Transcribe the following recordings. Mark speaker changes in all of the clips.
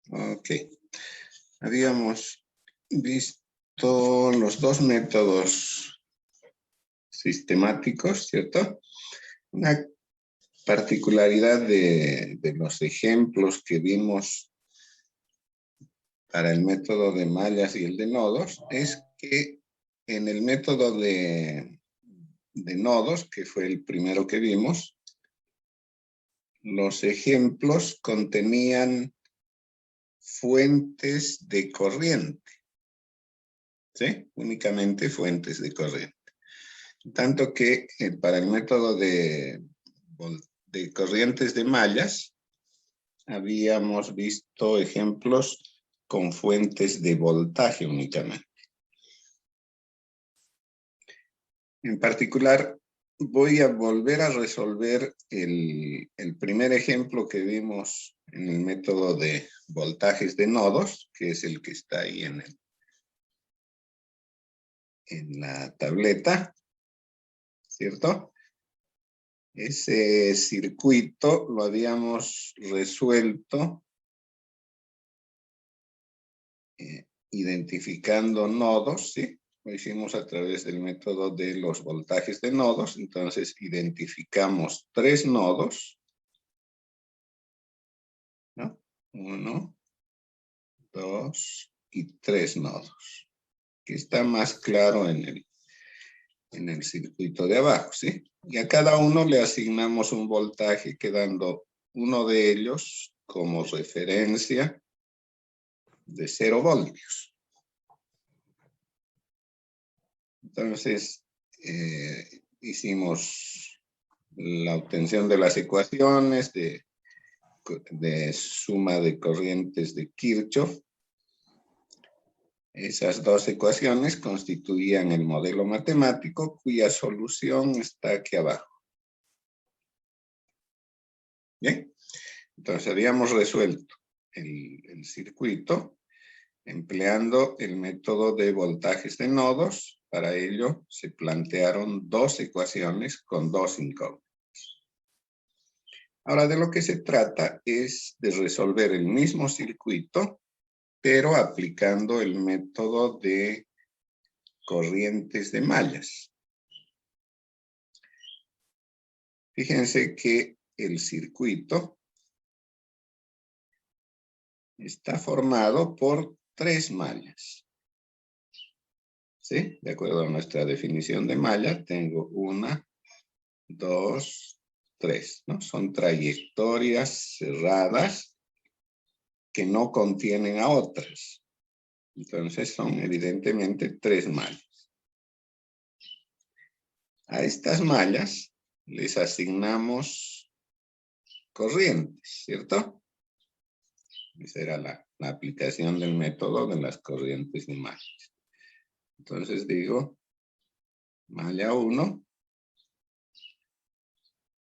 Speaker 1: Ok. Habíamos visto los dos métodos sistemáticos, ¿cierto? Una particularidad de los ejemplos que vimos para el método de mallas y el de nodos es que en el método de nodos, que fue el primero que vimos, los ejemplos contenían fuentes de corriente, ¿sí? Únicamente fuentes de corriente. Tanto que para el método de corrientes de mallas, habíamos visto ejemplos con fuentes de voltaje únicamente. En particular, voy a volver a resolver el primer ejemplo que vimos en el método de voltajes de nodos, que es el que está ahí en la tableta, ¿cierto? Ese circuito lo habíamos resuelto identificando nodos, ¿sí? Lo hicimos a través del método de los voltajes de nodos. Entonces, identificamos tres nodos, ¿no? 1, 2 y 3 nodos, que está más claro en el circuito de abajo, ¿sí? Y a cada uno le asignamos un voltaje, quedando uno de ellos como referencia de 0 voltios. Entonces, hicimos la obtención de las ecuaciones de suma de corrientes de Kirchhoff. Esas dos ecuaciones constituían el modelo matemático cuya solución está aquí abajo. Bien, entonces habíamos resuelto el circuito empleando el método de voltajes de nodos. Para ello se plantearon dos ecuaciones con dos incógnitas. Ahora, de lo que se trata es de resolver el mismo circuito, pero aplicando el método de corrientes de mallas. Fíjense que el circuito está formado por tres mallas. ¿Sí? De acuerdo a nuestra definición de malla, tengo 1, 2, 3, ¿no? Son trayectorias cerradas que no contienen a otras. Entonces son evidentemente tres mallas. A estas mallas les asignamos corrientes, ¿cierto? Esa era la aplicación del método de las corrientes de mallas. Entonces digo, malla 1,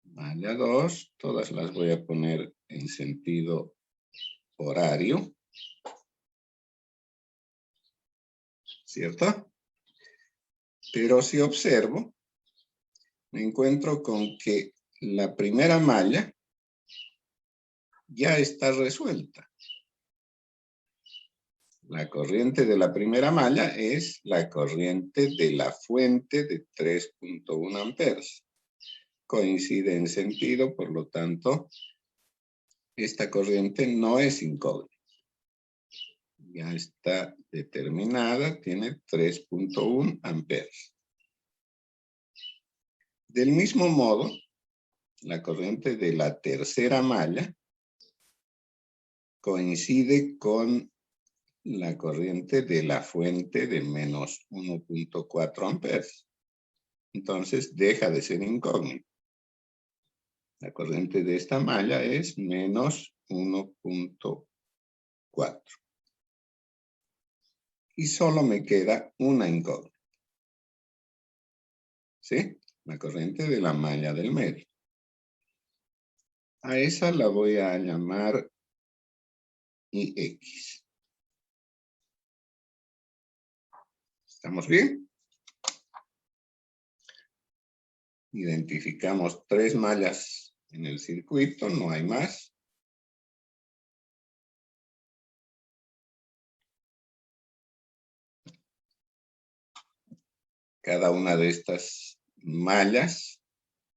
Speaker 1: malla 2, todas las voy a poner en sentido horario, ¿cierto? Pero si observo, me encuentro con que la primera malla ya está resuelta. La corriente de la primera malla es la corriente de la fuente de 3.1 amperes. Coincide en sentido, por lo tanto, esta corriente no es incógnita. Ya está determinada, tiene 3.1 amperes. Del mismo modo, la corriente de la tercera malla coincide con la corriente de la fuente de menos 1.4 amperes. Entonces deja de ser incógnita. La corriente de esta malla es menos 1.4. Y solo me queda una incógnita. ¿Sí? La corriente de la malla del medio. A esa la voy a llamar IX. ¿Estamos bien? Identificamos tres mallas en el circuito, no hay más. Cada una de estas mallas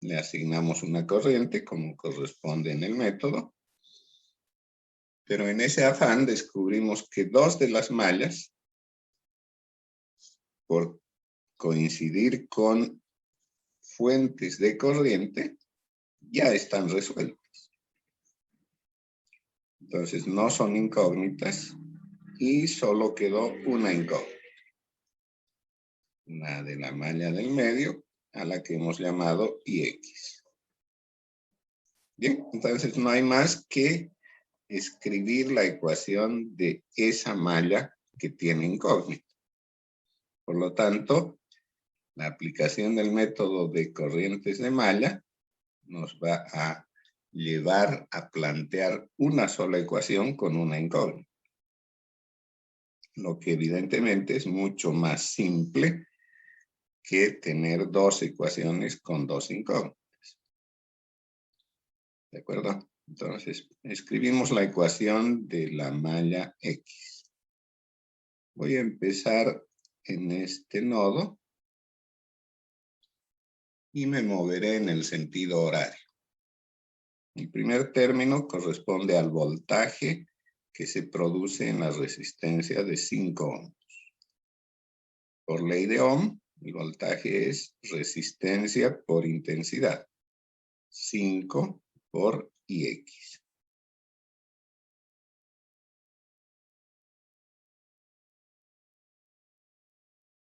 Speaker 1: le asignamos una corriente como corresponde en el método. Pero en ese afán descubrimos que dos de las mallas, por coincidir con fuentes de corriente, ya están resueltas. Entonces no son incógnitas y solo quedó una incógnita. La de la malla del medio, a la que hemos llamado IX. Bien, entonces no hay más que escribir la ecuación de esa malla que tiene incógnita. Por lo tanto, la aplicación del método de corrientes de malla nos va a llevar a plantear una sola ecuación con una incógnita. Lo que evidentemente es mucho más simple que tener dos ecuaciones con dos incógnitas. ¿De acuerdo? Entonces, escribimos la ecuación de la malla X. Voy a empezar en este nodo y me moveré en el sentido horario. El primer término corresponde al voltaje que se produce en la resistencia de 5 ohms. Por ley de Ohm, el voltaje es resistencia por intensidad. 5 por IX.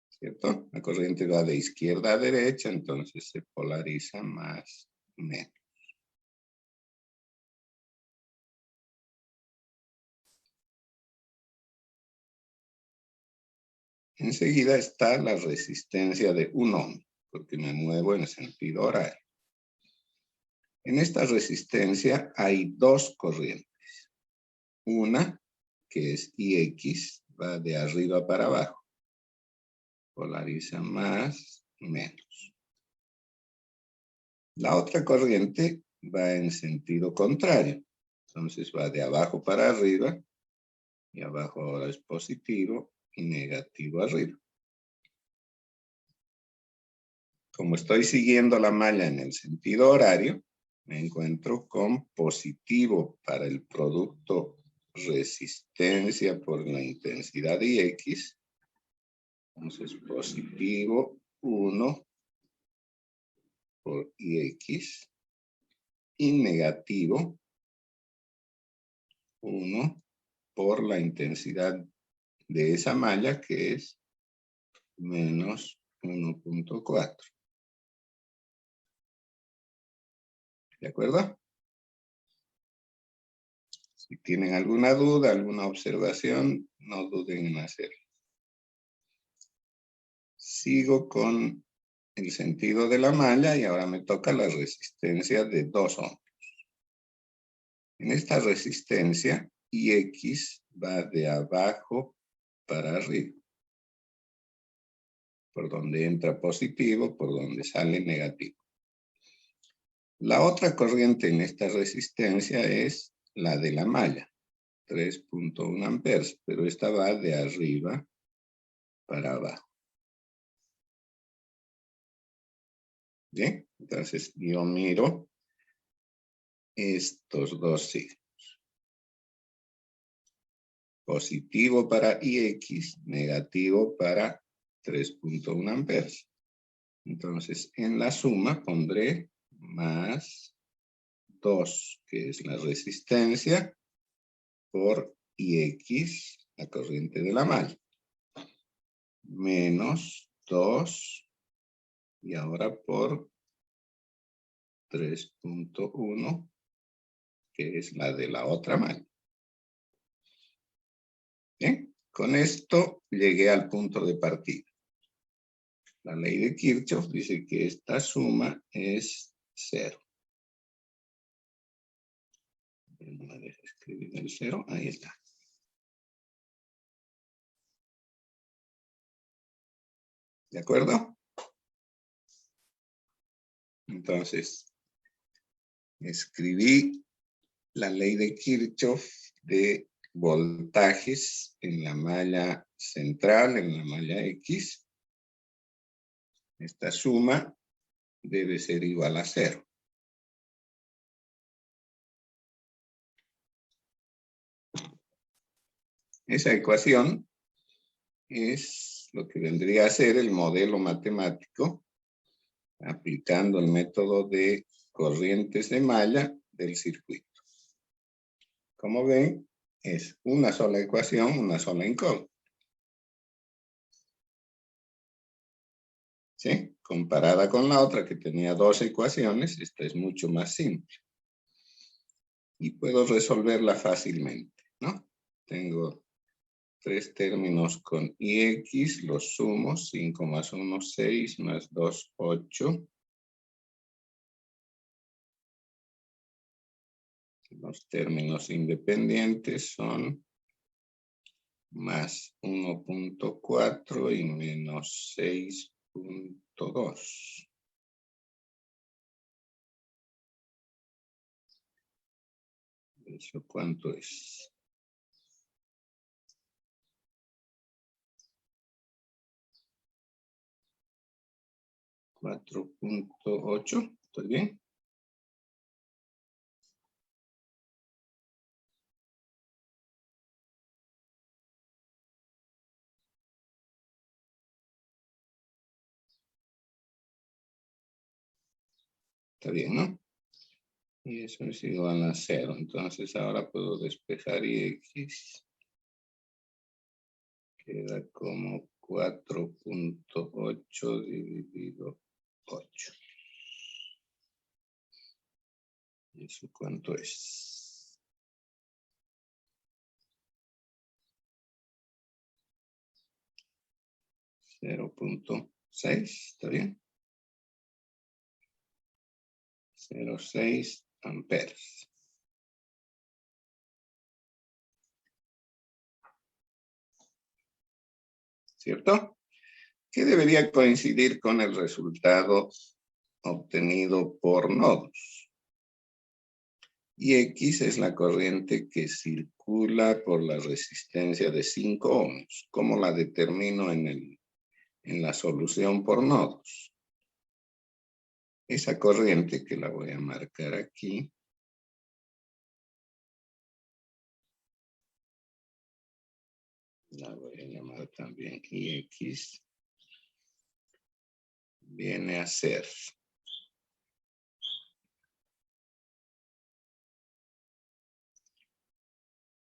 Speaker 1: ¿Cierto? La corriente va de izquierda a derecha, entonces se polariza más, menos. Enseguida está la resistencia de 1 ohm, porque me muevo en sentido horario. En esta resistencia hay dos corrientes. Una, que es IX, va de arriba para abajo. Polariza más, menos. La otra corriente va en sentido contrario. Entonces va de abajo para arriba, y abajo ahora es positivo y negativo arriba. Como estoy siguiendo la malla en el sentido horario, me encuentro con positivo para el producto resistencia por la intensidad IX. Entonces positivo 1 por IX y negativo 1 por la intensidad de esa malla, que es menos 1.4. ¿De acuerdo? Si tienen alguna duda, alguna observación, no duden en hacerlo. Sigo con el sentido de la malla y ahora me toca la resistencia de 2 ohms. En esta resistencia, IX va de abajo para arriba. Por donde entra positivo, por donde sale negativo. La otra corriente en esta resistencia es la de la malla, 3.1 amperes, pero esta va de arriba para abajo. Bien, entonces yo miro estos dos signos. Positivo para IX, negativo para 3.1 amperes. Entonces, en la suma pondré más 2, que es la resistencia, por IX, la corriente de la malla. Menos 2, y ahora por 3.1, que es la de la otra malla. Bien, con esto llegué al punto de partida. La ley de Kirchhoff dice que esta suma es 0. No me deja escribir el 0, ahí está. ¿De acuerdo? Entonces, escribí la ley de Kirchhoff de voltajes en la malla central, en la malla X. Esta suma debe ser igual a 0. Esa ecuación es lo que vendría a ser el modelo matemático aplicando el método de corrientes de malla del circuito. Como ven, es una sola ecuación, una sola incógnita. ¿Sí? Comparada con la otra que tenía 2 ecuaciones, esta es mucho más simple. Y puedo resolverla fácilmente, ¿no? Tengo 3 términos con ix, los sumo, 5 más 1, 6, más 2, 8. Los términos independientes son más 1.4 y menos 6.2. ¿Eso cuánto es? 4.8, ¿estoy bien? Está bien, ¿no? Y eso es igual a 0. Entonces ahora puedo despejar x. Queda como 4.8 dividido 8. ¿Eso cuánto es? 0.6, ¿está bien? 0.6 amperes. ¿Cierto? Que debería coincidir con el resultado obtenido por nodos. Y X es la corriente que circula por la resistencia de 5 ohms. ¿Cómo la determino en la solución por nodos? Esa corriente, que la voy a marcar aquí, la voy a llamar también IX, viene a ser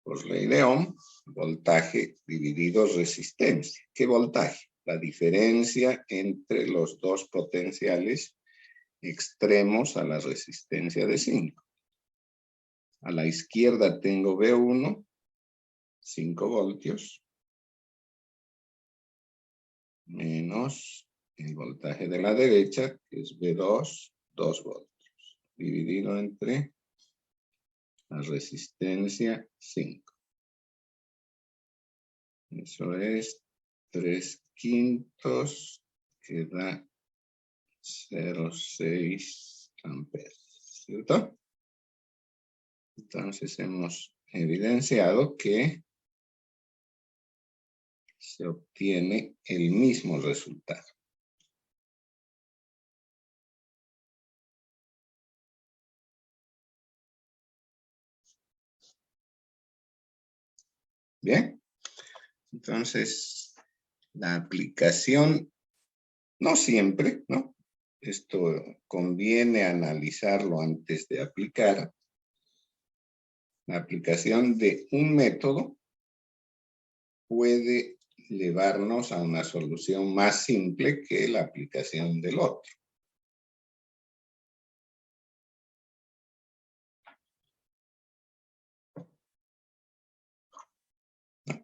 Speaker 1: por ley de Ohm, voltaje dividido resistencia. ¿Qué voltaje? La diferencia entre los dos potenciales extremos a la resistencia de 5. A la izquierda tengo V1, 5 voltios, menos el voltaje de la derecha, que es V2, 2 voltios, dividido entre la resistencia 5. Eso es 3/5, que da 0.6 amperes, ¿cierto? Entonces hemos evidenciado que se obtiene el mismo resultado. Bien, entonces la aplicación, no siempre, ¿no? Esto conviene analizarlo antes de aplicar. La aplicación de un método puede llevarnos a una solución más simple que la aplicación del otro.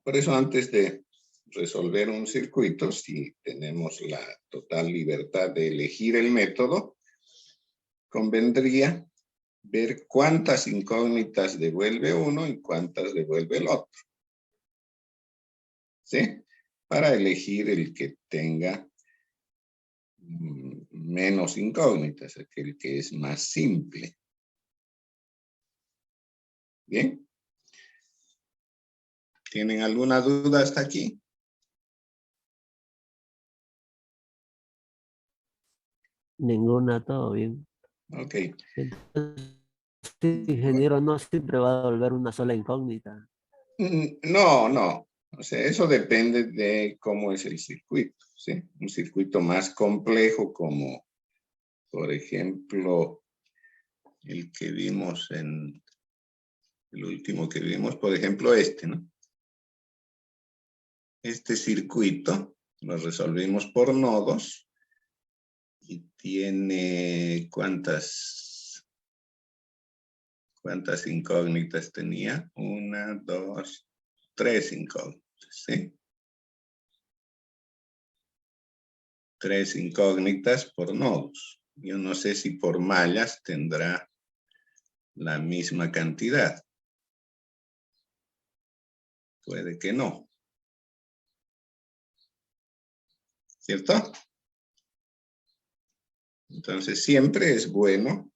Speaker 1: Por eso, antes de resolver un circuito, si tenemos la total libertad de elegir el método, convendría ver cuántas incógnitas devuelve uno y cuántas devuelve el otro. ¿Sí? Para elegir el que tenga menos incógnitas, aquel que es más simple. ¿Bien? ¿Tienen alguna duda hasta aquí?
Speaker 2: Ninguna, todo bien.
Speaker 1: Ok.
Speaker 2: Entonces, sí, ingeniero, no siempre va a volver una sola incógnita.
Speaker 1: No, no. O sea, eso depende de cómo es el circuito, ¿sí? Un circuito más complejo como, por ejemplo, el que vimos en el último que vimos, por ejemplo, este, ¿no? Este circuito lo resolvimos por nodos y tiene ¿cuántas incógnitas tenía? 1, 2, 3 incógnitas, ¿sí? 3 incógnitas por nodos. Yo no sé si por mallas tendrá la misma cantidad. Puede que no. ¿Cierto? Entonces siempre es bueno,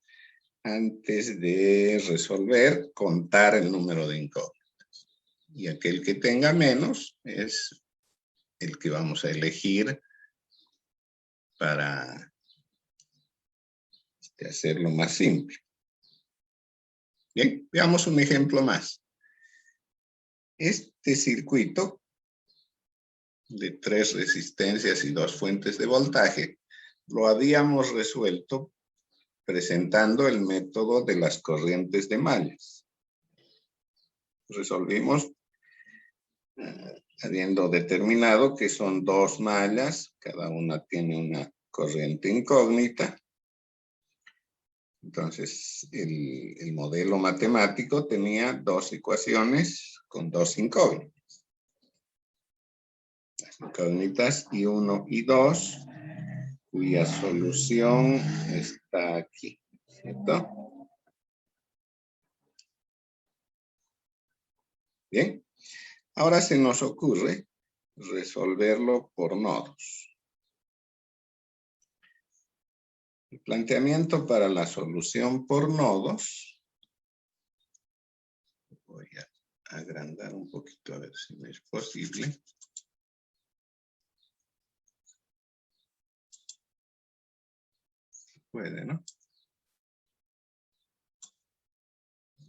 Speaker 1: antes de resolver, contar el número de incógnitas. Y aquel que tenga menos es el que vamos a elegir para hacerlo más simple. Bien, veamos un ejemplo más. Este circuito de 3 resistencias y 2 fuentes de voltaje lo habíamos resuelto presentando el método de las corrientes de mallas. Resolvimos habiendo determinado que son 2 mallas, cada una tiene una corriente incógnita. Entonces, el modelo matemático tenía 2 ecuaciones con 2 incógnitas. Las incógnitas I1 y 2, cuya solución está aquí, ¿cierto? Bien, ahora se nos ocurre resolverlo por nodos. El planteamiento para la solución por nodos, voy a agrandar un poquito a ver si me es posible. Puede, ¿no?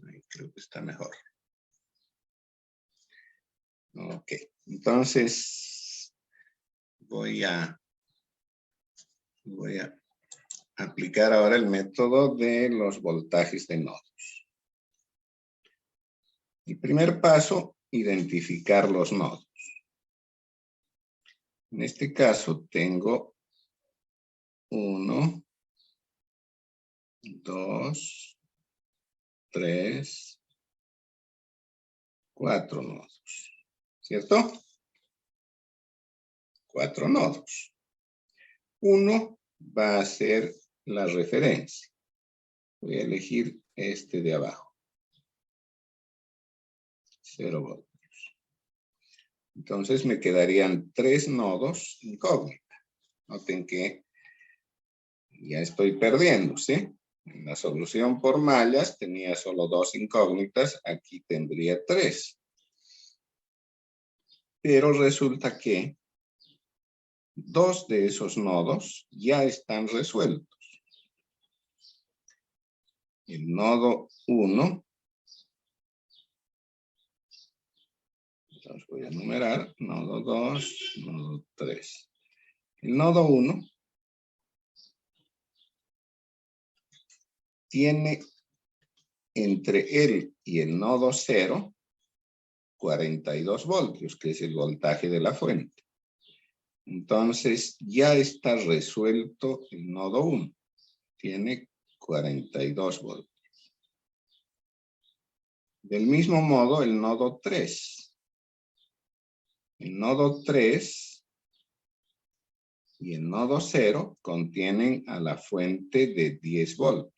Speaker 1: Ahí creo que está mejor. Ok, entonces voy a aplicar ahora el método de los voltajes de nodos. El primer paso, identificar los nodos. En este caso tengo 1, 2, 3, 4 nodos, ¿cierto? 4 nodos. Uno va a ser la referencia. Voy a elegir este de abajo. 0 voltios. Entonces me quedarían 3 nodos incógnitas. Noten que ya estoy perdiendo, ¿sí? En la solución por mallas tenía solo 2 incógnitas, aquí tendría 3. Pero resulta que 2 de esos nodos ya están resueltos. El nodo 1, entonces voy a numerar, nodo 2, nodo 3. El nodo 1 tiene entre él y el nodo 0 42 voltios, que es el voltaje de la fuente. Entonces ya está resuelto el nodo 1. Tiene 42 voltios. Del mismo modo el nodo 3. El nodo 3 y el nodo 0 contienen a la fuente de 10 voltios.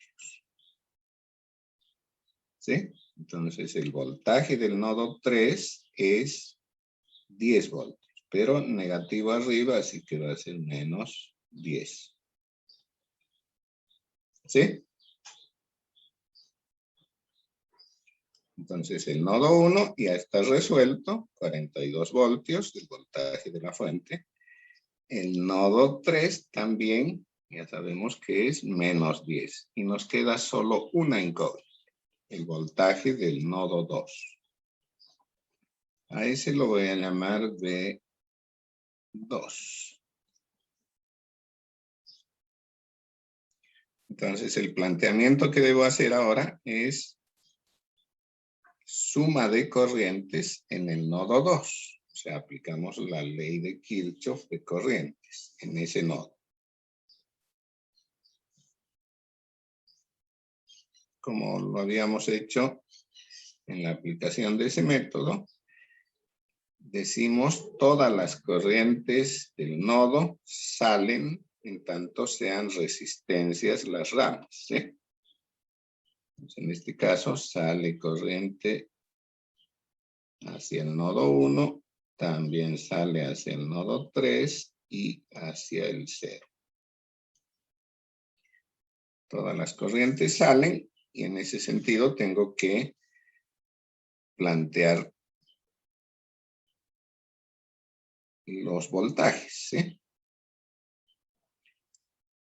Speaker 1: ¿Sí? Entonces el voltaje del nodo 3 es 10 voltios, pero negativo arriba, así que va a ser menos 10. ¿Sí? Entonces el nodo 1 ya está resuelto, 42 voltios del voltaje de la fuente. El nodo 3 también Ya sabemos que es menos 10. Y nos queda solo una incógnita. El voltaje del nodo 2. A ese lo voy a llamar V2. Entonces, el planteamiento que debo hacer ahora es suma de corrientes en el nodo 2. O sea, aplicamos la ley de Kirchhoff de corrientes en ese nodo. Como lo habíamos hecho en la aplicación de ese método, decimos todas las corrientes del nodo salen en tanto sean resistencias las ramas, ¿sí? Entonces, en este caso sale corriente hacia el nodo 1, también sale hacia el nodo 3 y hacia el 0. Todas las corrientes salen y en ese sentido tengo que plantear los voltajes, ¿sí?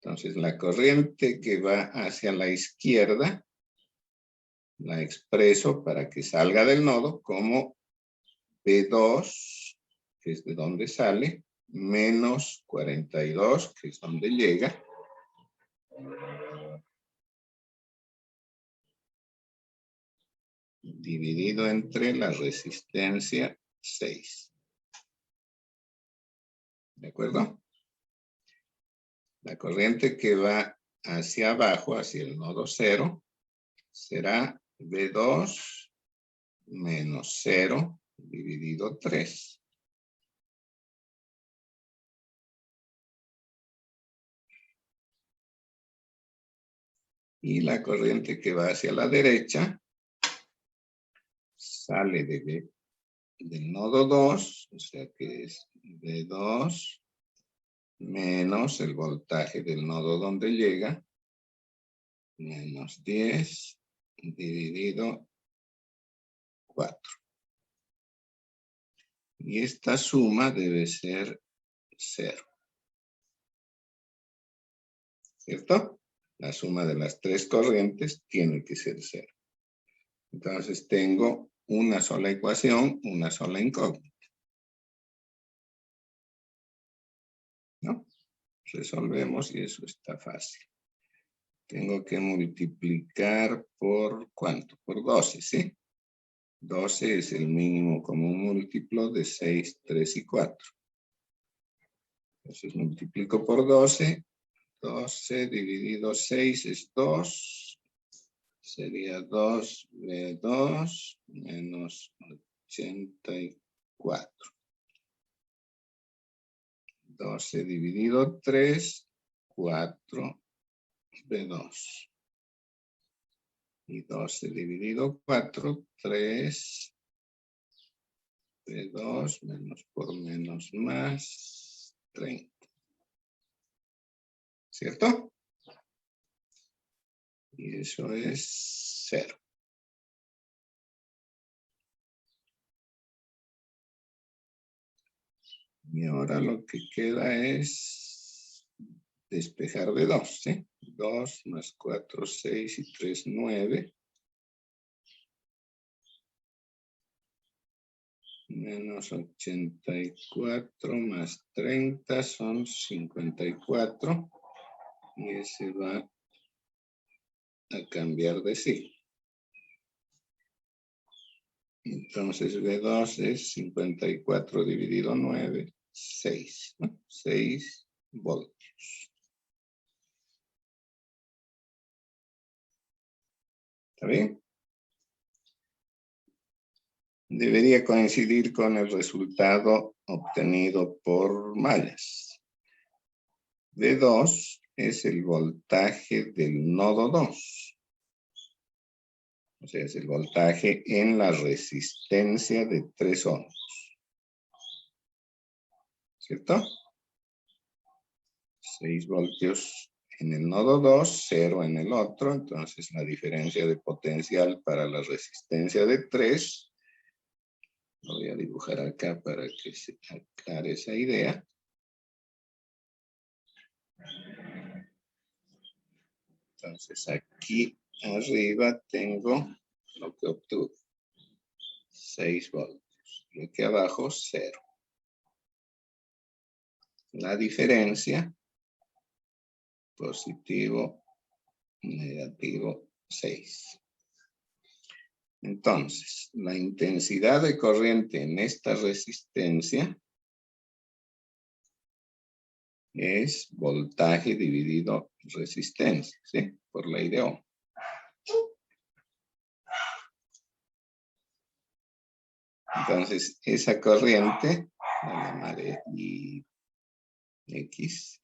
Speaker 1: Entonces, la corriente que va hacia la izquierda la expreso para que salga del nodo como V2, que es de donde sale, menos 42, que es donde llega, dividido entre la resistencia 6. ¿De acuerdo? La corriente que va hacia abajo, hacia el nodo 0, será V2 menos 0 dividido 3. Y la corriente que va hacia la derecha sale del nodo 2, o sea que es V2 menos el voltaje del nodo donde llega, menos 10 dividido 4. Y esta suma debe ser 0. ¿Cierto? La suma de las tres corrientes tiene que ser 0. Entonces tengo una sola ecuación, una sola incógnita. ¿No? Resolvemos y eso está fácil. Tengo que multiplicar por ¿cuánto? Por 12, ¿sí? 12 es el mínimo común múltiplo de 6, 3 y 4. Entonces multiplico por 12. 12 dividido 6 es 2. Sería 2V2 menos 84. 12 dividido 3, 4V2. Y 12 dividido 4, 3 V2 menos por menos más 30. ¿Cierto? Y eso es 0. Y ahora lo que queda es despejar de 2, ¿sí? 2 más 4, 6 y 3, 9. Menos 84 más 30 son 54. Y ese va a cambiar de sí. Entonces V2 es 54 dividido 9, 6. ¿No? 6 voltios. ¿Está bien? Debería coincidir con el resultado obtenido por mallas. V2 es el voltaje del nodo 2. O sea, es el voltaje en la resistencia de 3 ohms. ¿Cierto? 6 voltios en el nodo 2, 0 en el otro. Entonces, la diferencia de potencial para la resistencia de 3, lo voy a dibujar acá para que se aclare esa idea. Entonces aquí arriba tengo lo que obtuve. 6 voltios. Y aquí abajo 0. La diferencia, positivo, negativo, 6. Entonces, la intensidad de corriente en esta resistencia es voltaje dividido resistencia, ¿sí? Por ley de Ohm. Entonces, esa corriente, la llamaré X,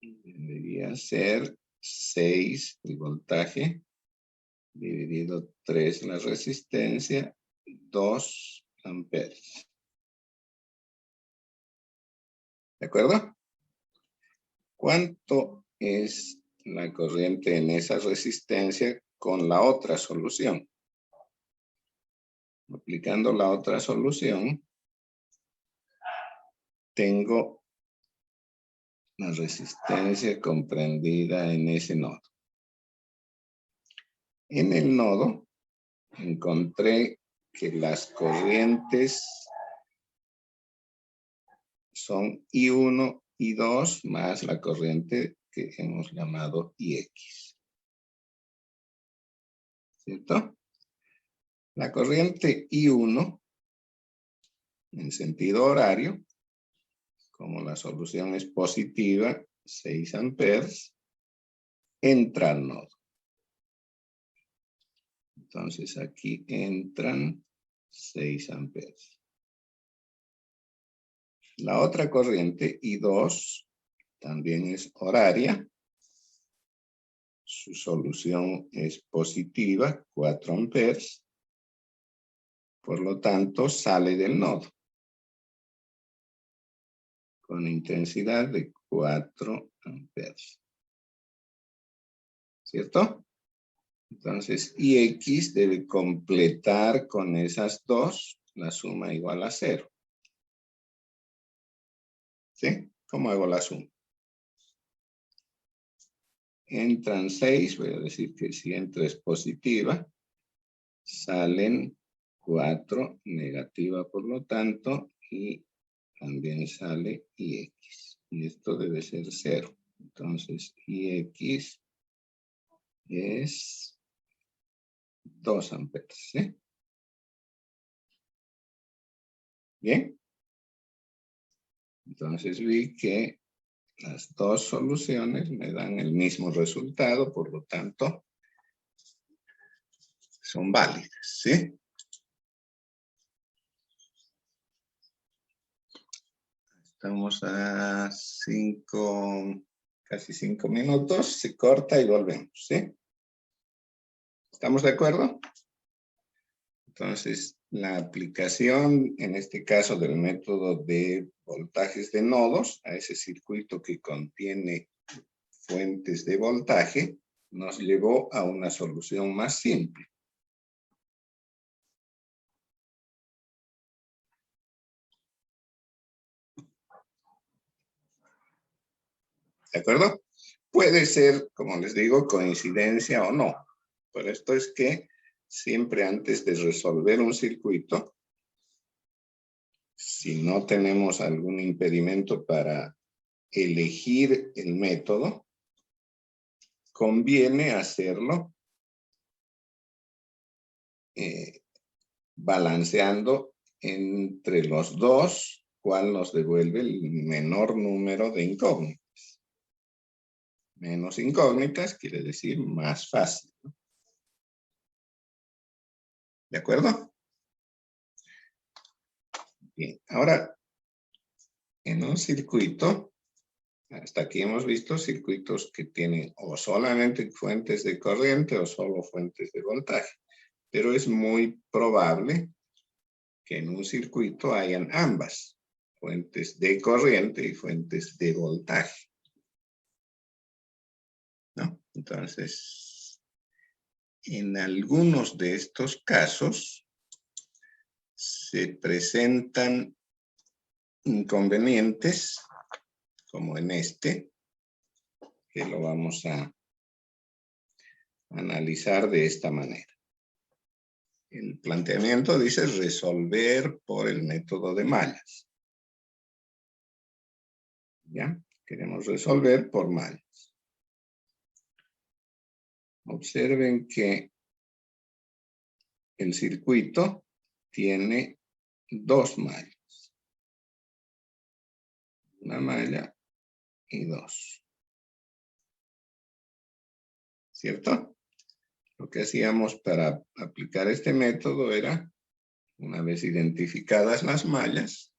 Speaker 1: debería ser 6 el voltaje, dividido 3 la resistencia, 2 amperes. ¿De acuerdo? ¿Cuánto es la corriente en esa resistencia con la otra solución? Aplicando la otra solución, tengo la resistencia comprendida en ese nodo. En el nodo encontré que las corrientes son I1, I2 más la corriente que hemos llamado IX. ¿Cierto? La corriente I1 en sentido horario, como la solución es positiva, 6 amperes, entra al nodo. Entonces aquí entran 6 amperes. La otra corriente, I2, también es horaria. Su solución es positiva, 4 amperes. Por lo tanto, sale del nodo con intensidad de 4 amperes. ¿Cierto? Entonces, IX debe completar con esas dos la suma igual a 0. ¿Sí? ¿Cómo hago la suma? Entran 6, voy a decir que si entra es positiva. Salen 4, negativa por lo tanto, y también sale IX. Y esto debe ser 0. Entonces, IX es 2 amperes. ¿Sí? Bien. Entonces vi que las dos soluciones me dan el mismo resultado, por lo tanto, son válidas, ¿sí? Estamos a 5, casi 5 minutos, se corta y volvemos, ¿sí? ¿Estamos de acuerdo? Entonces, la aplicación, en este caso del método de voltajes de nodos, a ese circuito que contiene fuentes de voltaje, nos llevó a una solución más simple. ¿De acuerdo? Puede ser, como les digo, coincidencia o no. Por esto es que siempre antes de resolver un circuito, si no tenemos algún impedimento para elegir el método, conviene hacerlo balanceando entre los dos, cuál nos devuelve el menor número de incógnitas. Menos incógnitas quiere decir más fácil, ¿no? ¿De acuerdo? Bien, ahora, en un circuito, hasta aquí hemos visto circuitos que tienen o solamente fuentes de corriente o solo fuentes de voltaje, pero es muy probable que en un circuito hayan ambas, fuentes de corriente y fuentes de voltaje, ¿no? Entonces, en algunos de estos casos se presentan inconvenientes, como en este, que lo vamos a analizar de esta manera. El planteamiento dice resolver por el método de mallas. ¿Ya? Queremos resolver por mallas. Observen que el circuito tiene dos mallas. Una malla y dos. ¿Cierto? Lo que hacíamos para aplicar este método era, una vez identificadas las mallas,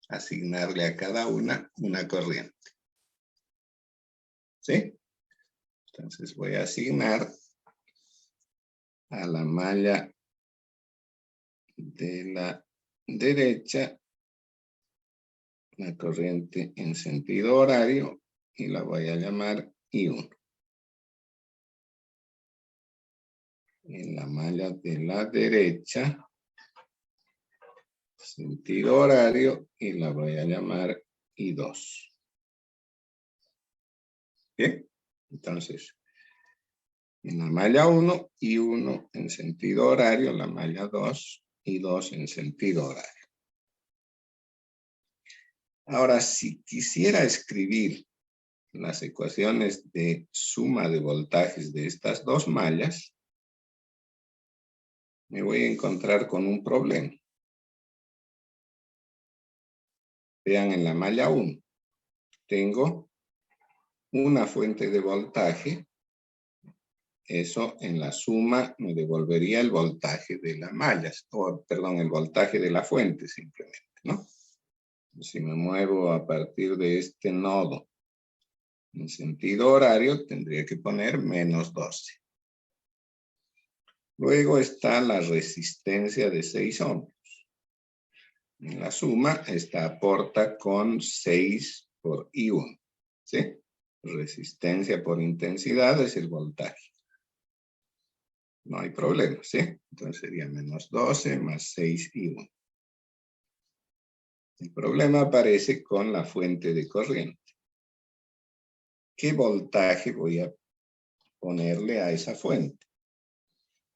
Speaker 1: asignarle a cada una corriente. ¿Sí? Entonces voy a asignar a la malla de la derecha la corriente en sentido horario y la voy a llamar I1. En la malla de la derecha, sentido horario, y la voy a llamar I2. ¿Bien? Entonces, en la malla 1, I1 en sentido horario, la malla 2, I2 en sentido horario. Ahora, si quisiera escribir las ecuaciones de suma de voltajes de estas dos mallas, me voy a encontrar con un problema. Vean, en la malla 1 tengo una fuente de voltaje. Eso en la suma me devolvería el voltaje de las mallas, o perdón, el voltaje de la fuente simplemente, ¿no? Si me muevo a partir de este nodo en sentido horario, tendría que poner menos 12. Luego está la resistencia de 6 ohms. En la suma, esta aporta con 6 por I1, ¿sí? Resistencia por intensidad es el voltaje. No hay problema, ¿sí? Entonces sería menos 12 más 6 I1. El problema aparece con la fuente de corriente. ¿Qué voltaje voy a ponerle a esa fuente?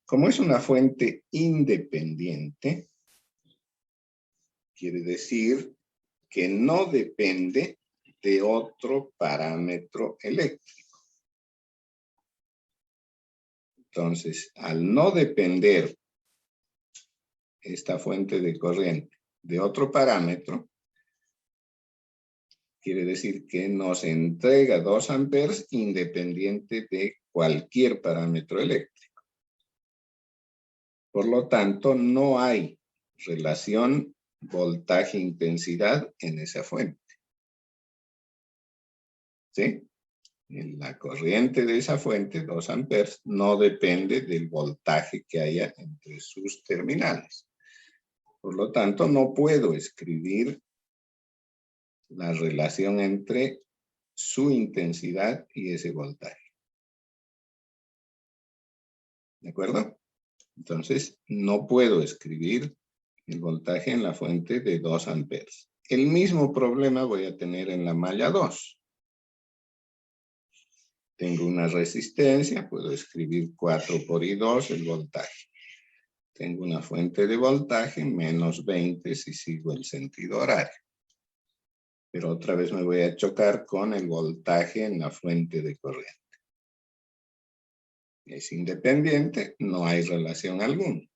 Speaker 1: Como es una fuente independiente, quiere decir que no depende de otro parámetro eléctrico. Entonces, al no depender esta fuente de corriente de otro parámetro, quiere decir que nos entrega 2 amperes independiente de cualquier parámetro eléctrico. Por lo tanto, no hay relación voltaje-intensidad en esa fuente. ¿Sí? La corriente de esa fuente, 2 amperes, no depende del voltaje que haya entre sus terminales. Por lo tanto, no puedo escribir la relación entre su intensidad y ese voltaje. ¿De acuerdo? Entonces, no puedo escribir el voltaje en la fuente de 2 amperes. El mismo problema voy a tener en la malla 2. Tengo una resistencia, puedo escribir 4 por I2 el voltaje. Tengo una fuente de voltaje, menos 20 si sigo el sentido horario. Pero otra vez me voy a chocar con el voltaje en la fuente de corriente. Es independiente, no hay relación alguna.